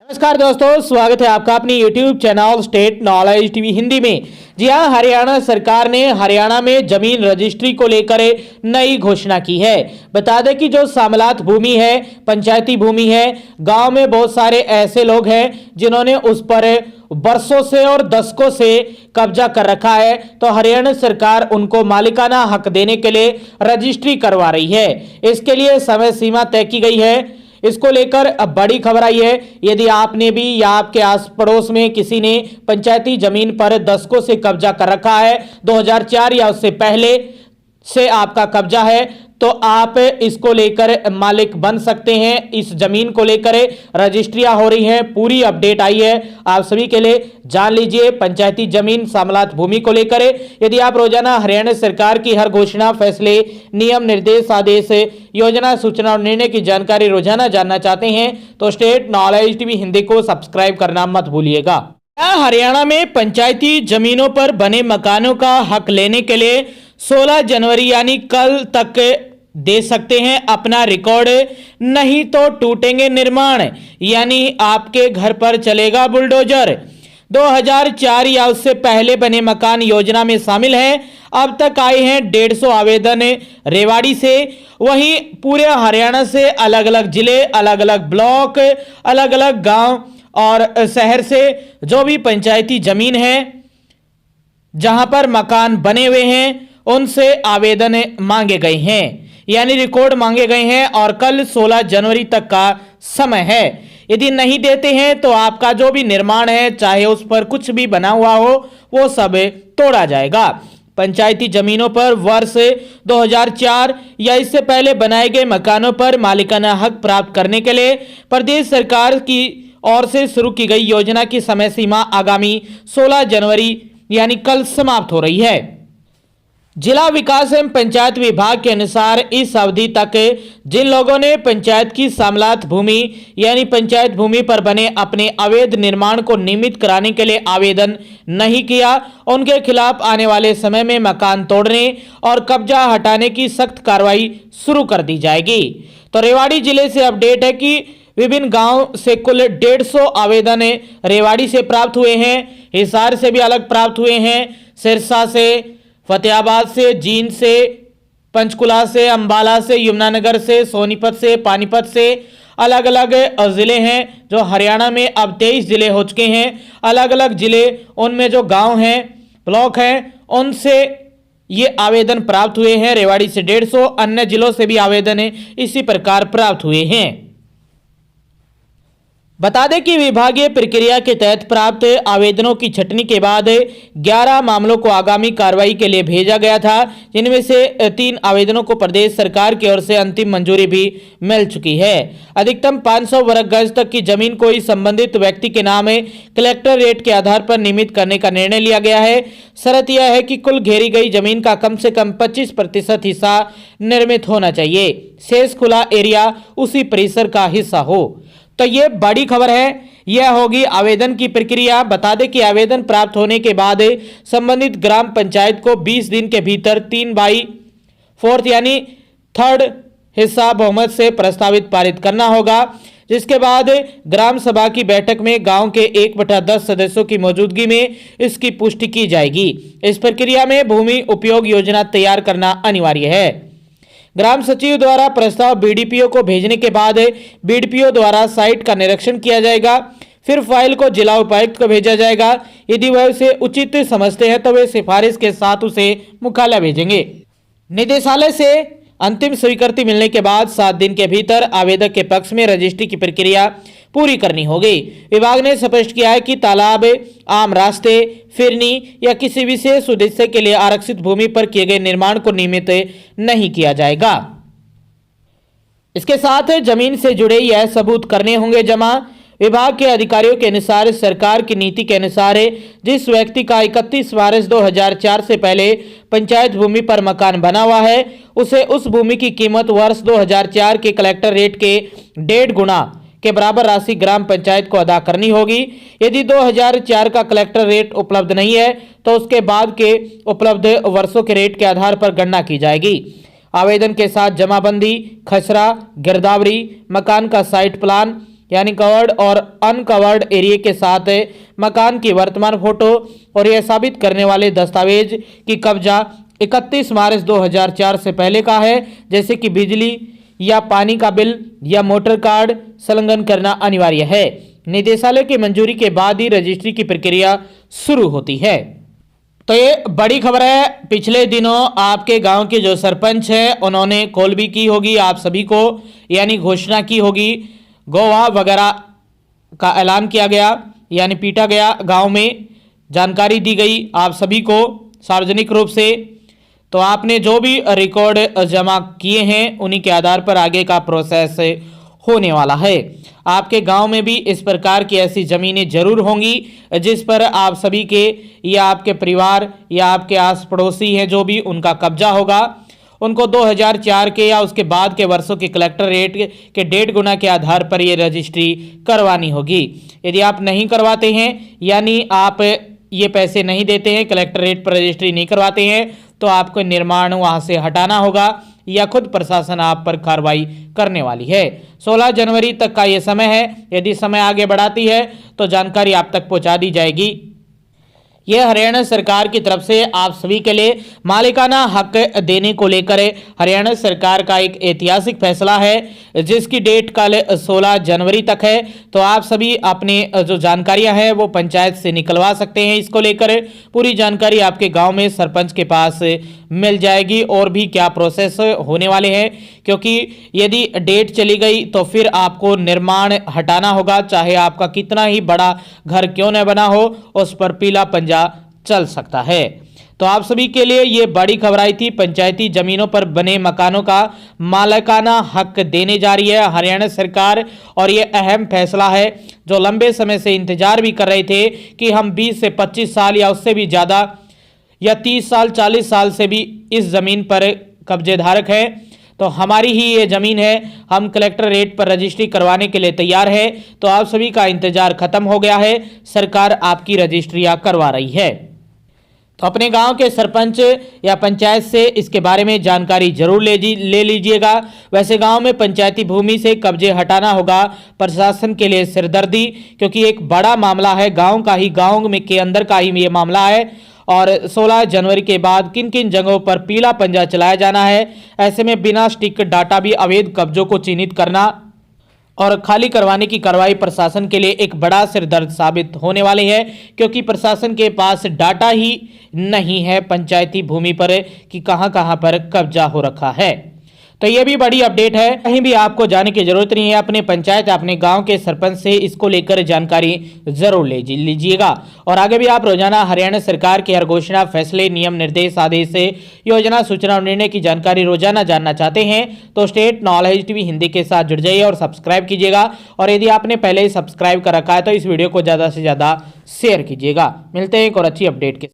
नमस्कार दोस्तों, स्वागत है आपका अपनी YouTube channel state knowledge TV Hindi में। जी हां, हरियाणा सरकार ने हरियाणा में जमीन रजिस्ट्री को लेकर नई घोषणा की है। बता दें कि जो सामलात भूमि है, पंचायती भूमि है, गांव में बहुत सारे ऐसे लोग हैं जिन्होंने उस पर बरसों से और दशकों से कब्जा कर रखा है, तो हरियाणा सरकार उनको मालिकाना हक देने के लिए रजिस्ट्री करवा रही है। इसके लिए समय सीमा तय की गई है। इसको लेकर अब बड़ी खबर आई है। यदि आपने भी या आपके आस पड़ोस में किसी ने पंचायती जमीन पर दशकों से कब्जा कर रखा है, 2004 या उससे पहले से आपका कब्जा है, तो आप इसको लेकर मालिक बन सकते हैं। इस जमीन को लेकर रजिस्ट्रियां हो रही हैं, पूरी अपडेट आई है आप सभी के लिए। जान लीजिए पंचायती जमीन सामलात भूमि को लेकर। यदि आप रोजाना हरियाणा सरकार की हर घोषणा, फैसले, नियम, निर्देश, आदेश, योजना, सूचना और निर्णय की जानकारी रोजाना जानना चाहते हैं तो स्टेट नॉलेज टीवी हिंदी को सब्सक्राइब करना मत भूलिएगा। हरियाणा में पंचायती जमीनों पर बने मकानों का हक लेने के लिए 16 जनवरी यानी कल तक दे सकते हैं अपना रिकॉर्ड, नहीं तो टूटेंगे निर्माण, यानी आपके घर पर चलेगा बुलडोजर। 2004 या उससे पहले बने मकान योजना में शामिल हैं। अब तक आए हैं 150 आवेदन रेवाड़ी से। वहीं पूरे हरियाणा से अलग अलग जिले, अलग अलग ब्लॉक, अलग अलग गांव और शहर से जो भी पंचायती जमीन है जहां पर मकान बने हुए हैं, उनसे आवेदन मांगे गए हैं, यानी रिकॉर्ड मांगे गए हैं और कल 16 जनवरी तक का समय है। यदि नहीं देते हैं तो आपका जो भी निर्माण है, चाहे उस पर कुछ भी बना हुआ हो, वो सब तोड़ा जाएगा। पंचायती जमीनों पर वर्ष 2004 या इससे पहले बनाए गए मकानों पर मालिकाना हक प्राप्त करने के लिए प्रदेश सरकार की ओर से शुरू की गई योजना की समय सीमा आगामी 16 जनवरी यानी कल समाप्त हो रही है। जिला विकास एवं पंचायत विभाग के अनुसार इस अवधि तक जिन लोगों ने पंचायत की सामलात भूमि यानी पंचायत भूमि पर बने अपने अवैध निर्माण को नियमित कराने के लिए आवेदन नहीं किया, उनके खिलाफ आने वाले समय में मकान तोड़ने और कब्जा हटाने की सख्त कार्रवाई शुरू कर दी जाएगी। तो रेवाड़ी जिले से अपडेट है कि विभिन्न गांव से कुल 150 आवेदन रेवाड़ी से प्राप्त हुए हैं, हिसार से भी अलग प्राप्त हुए हैं, सिरसा से, फतेहाबाद से, जींद से, पंचकुला से, अंबाला से, यमुनानगर से, सोनीपत से, पानीपत से, अलग अलग जिले हैं जो हरियाणा में अब 23 जिले हो चुके हैं। अलग अलग जिले, उनमें जो गांव हैं, ब्लॉक हैं, उनसे ये आवेदन प्राप्त हुए हैं। रेवाड़ी से 150, अन्य जिलों से भी आवेदन इसी प्रकार प्राप्त हुए हैं। बता दें कि विभागीय प्रक्रिया के तहत प्राप्त आवेदनों की छटनी के बाद 11 मामलों को आगामी कार्रवाई के लिए भेजा गया था, जिनमें से 3 आवेदनों को प्रदेश सरकार की ओर से अंतिम मंजूरी भी मिल चुकी है। अधिकतम 500 वर्ग गज तक की जमीन को ही संबंधित व्यक्ति के नाम कलेक्टर रेट के आधार पर नियमित करने का निर्णय लिया गया है। शर्त यह है कि कुल घेरी गई जमीन का कम से कम 25% हिस्सा निर्मित होना चाहिए, शेष खुला एरिया उसी परिसर का हिस्सा हो। तो ये बड़ी खबर है, यह होगी आवेदन की प्रक्रिया। बता दें कि आवेदन प्राप्त होने के बाद संबंधित ग्राम पंचायत को 20 दिन के भीतर 3/4 यानी 3rd हिस्सा बहुमत से प्रस्तावित पारित करना होगा, जिसके बाद ग्राम सभा की बैठक में गांव के 1/10 सदस्यों की मौजूदगी में इसकी पुष्टि की जाएगी। इस प्रक्रिया में भूमि उपयोग योजना तैयार करना अनिवार्य है। ग्राम सचिव द्वारा प्रस्ताव बीडीपीओ को भेजने के बाद बीडीपीओ द्वारा साइट का निरीक्षण किया जाएगा, फिर फाइल को जिला उपायुक्त को भेजा जाएगा। यदि वह उसे उचित समझते हैं तो वे सिफारिश के साथ उसे मुख्यालय भेजेंगे। निदेशालय से अंतिम स्वीकृति मिलने के बाद 7 दिन के भीतर आवेदक के पक्ष में रजिस्ट्री की प्रक्रिया पूरी करनी होगी। विभाग ने स्पष्ट किया है कि तालाब, आम रास्ते, फिरनी या किसी विशेष उद्देश्य के लिए आरक्षित भूमि पर किए गए निर्माण को नियमित नहीं किया जाएगा। इसके साथ जमीन से जुड़े यह सबूत करने होंगे जमा। विभाग के अधिकारियों के अनुसार सरकार की नीति के अनुसार जिस व्यक्ति का 31 मार्च 2004 से पहले पंचायत भूमि पर मकान बना हुआ है, उसे उस भूमि की कीमत वर्ष 2004 के कलेक्टर रेट के 1.5 गुना के बराबर राशि ग्राम पंचायत को अदा करनी होगी। यदि 2004 का कलेक्टर रेट उपलब्ध नहीं है तो उसके बाद के उपलब्ध वर्षों के रेट के आधार पर गणना की जाएगी। आवेदन के साथ जमाबंदी, खसरा, गिरदावरी, मकान का साइट प्लान, यानी कवर्ड और अनकवर्ड एरिया के साथ मकान की वर्तमान फोटो और यह साबित करने वाले दस्तावेज की कब्जा 31 मार्च 2004 से पहले का है, जैसे कि बिजली या पानी का बिल या मोटर कार्ड संलग्न करना अनिवार्य है। निदेशालय की मंजूरी के बाद ही रजिस्ट्री की प्रक्रिया शुरू होती है। तो ये बड़ी खबर है। पिछले दिनों आपके गांव के जो सरपंच हैं उन्होंने कॉल भी की होगी आप सभी को, यानी घोषणा की होगी, गोवा वगैरह का ऐलान किया गया, यानी पीटा गया, गांव में जानकारी दी गई आप सभी को सार्वजनिक रूप से। तो आपने जो भी रिकॉर्ड जमा किए हैं उन्हीं के आधार पर आगे का प्रोसेस होने वाला है। आपके गांव में भी इस प्रकार की ऐसी ज़मीनें जरूर होंगी जिस पर आप सभी के या आपके परिवार या आपके आस पड़ोसी हैं जो भी, उनका कब्जा होगा। उनको 2004 के या उसके बाद के वर्षों के कलेक्टर रेट के 1.5 गुना के आधार पर ये रजिस्ट्री करवानी होगी। यदि आप नहीं करवाते हैं, यानी आप ये पैसे नहीं देते हैं, कलेक्टर रेट पर रजिस्ट्री नहीं करवाते हैं, तो आपको निर्माण वहाँ से हटाना होगा या खुद प्रशासन आप पर कार्रवाई करने वाली है। 16 जनवरी तक का ये समय है। यदि समय आगे बढ़ाती है तो जानकारी आप तक पहुँचा दी जाएगी। यह हरियाणा सरकार की तरफ से आप सभी के लिए मालिकाना हक देने को लेकर हरियाणा सरकार का एक ऐतिहासिक फैसला है जिसकी डेट कल 16 जनवरी तक है। तो आप सभी अपने जो जानकारियां हैं वो पंचायत से निकलवा सकते हैं। इसको लेकर पूरी जानकारी आपके गांव में सरपंच के पास मिल जाएगी और भी क्या प्रोसेस होने वाले हैं, क्योंकि यदि डेट चली गई तो फिर आपको निर्माण हटाना होगा, चाहे आपका कितना ही बड़ा घर क्यों न बना हो, उस पर पीला पंजा चल सकता है। तो आप सभी के लिए ये बड़ी खबर आई थी। पंचायती जमीनों पर बने मकानों का मालिकाना हक देने जा रही है हरियाणा सरकार, और ये अहम फैसला है। जो लंबे समय से इंतजार भी कर रहे थे कि हम 20 से 25 साल या उससे भी ज़्यादा या 30 साल 40 साल से भी इस ज़मीन पर कब्जेधारक हैं, तो हमारी ही ये ज़मीन है, हम कलेक्टर रेट पर रजिस्ट्री करवाने के लिए तैयार है। तो आप सभी का इंतजार खत्म हो गया है, सरकार आपकी रजिस्ट्रियाँ करवा रही है। तो अपने गांव के सरपंच या पंचायत से इसके बारे में जानकारी जरूर ले लीजिएगा। वैसे गांव में पंचायती भूमि से कब्जे हटाना होगा प्रशासन के लिए सिरदर्दी, क्योंकि एक बड़ा मामला है, गांव में के अंदर का ही ये मामला है। और 16 जनवरी के बाद किन किन जगहों पर पीला पंजा चलाया जाना है, ऐसे में बिना स्टिक डाटा भी अवैध कब्जों को चिन्हित करना और खाली करवाने की कार्रवाई प्रशासन के लिए एक बड़ा सिरदर्द साबित होने वाली है, क्योंकि प्रशासन के पास डाटा ही नहीं है पंचायती भूमि पर कि कहां कहां पर कब्जा हो रखा है। तो ये भी बड़ी अपडेट है, कहीं भी आपको जाने की जरूरत नहीं है। अपने पंचायत अपने गांव के सरपंच से इसको लेकर जानकारी जरूर ले लीजिएगा। और आगे भी आप रोजाना हरियाणा सरकार की हर घोषणा, फैसले, नियम, निर्देश, आदेश, योजना, सूचना और निर्णय की जानकारी रोजाना जानना चाहते हैं तो स्टेट नॉलेज टीवी हिंदी के साथ जुड़ जाइए और सब्सक्राइब कीजिएगा। और यदि आपने पहले ही सब्सक्राइब कर रखा है तो इस वीडियो को ज़्यादा से ज़्यादा शेयर कीजिएगा। मिलते हैं एक और अच्छी अपडेट के